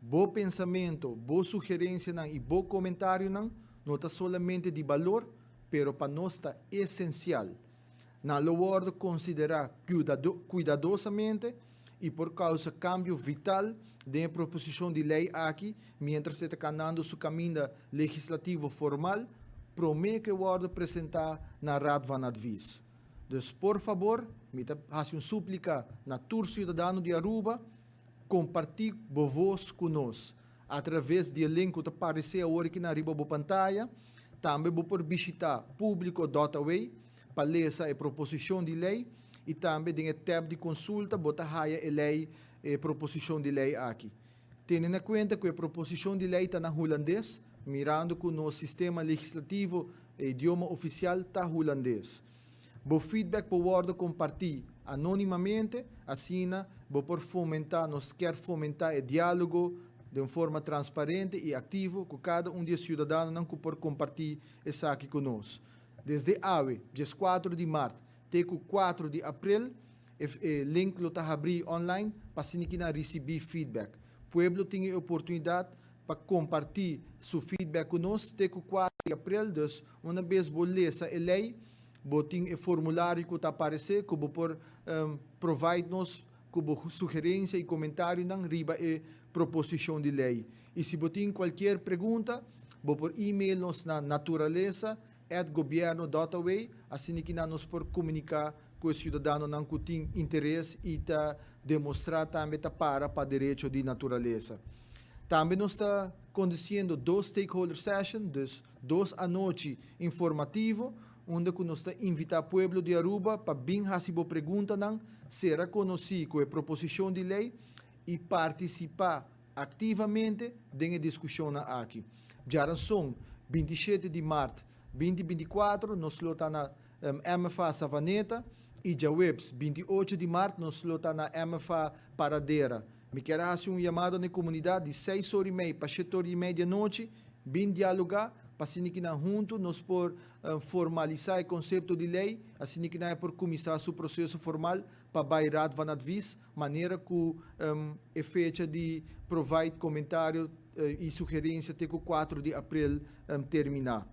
bom pensamento, boa sugerência e bom comentário não está somente de valor, pero para nós está essencial. Na hora considerar cuidadosamente e por causa cambio vital de proposição de lei aqui, mientras se está caminhando seu caminho legislativo formal, promete que vai apresentar na Rad van Advies. Então, por favor, me faço uma súplica na Tour Cidadano de Aruba, compartilhe voz conosco através do elenco que aparece agora aqui na riba da pantalla. Também vou por visitar público.way para ler essa proposição de lei e também tem tab de consulta, botar a lei proposição de lei aqui. Tendo em conta que a proposição de lei está na holandês, mirando que o nosso sistema legislativo, idioma oficial, está holandês. O feedback pode compartilhar anonimamente, assim, vou por fomentar, nós quer fomentar o diálogo de uma forma transparente e ativa, com cada dos cidadãos não por compartilhar isso aqui conosco. Desde hoje, dia 4 de março, até 4 de abril, o link está abrir online para se receber feedback. O povo tem a oportunidade para compartilhar seu feedback conosco até 4 de abril. Então, uma vez que ler essa lei, tem o formulário que está aparecendo, que por provide-nos com sugerência e comentário na riba e proposição de lei. E se você tem qualquer pergunta, por e-mail nos na naturaleza@governo.way, assim que nós por comunicar com o cidadão não que tem interesse e demonstrar também para o direito de natureza. Também nós está acontecendo 2 stakeholder sessions, 2 à noite informativo, onde nós está invitando o povo de Aruba para vir fazer pergunta, será conhecido com a proposição de lei e participar ativamente da discussão aqui. Já são 27 de março, 2024, nós estamos na MFA Savaneta e já webs 28 de março, nós estamos na MFA Paradeira. Me quero fazer um chamado na comunidade de 6h30 para 7h30 da noite, bem dialogar, para assim que nós juntos nós por formalizar o conceito de lei, assim que nós por começar o processo formal para Bairat van Advies, maneira que é feita de provide comentário e sugerência até o 4 de abril terminar.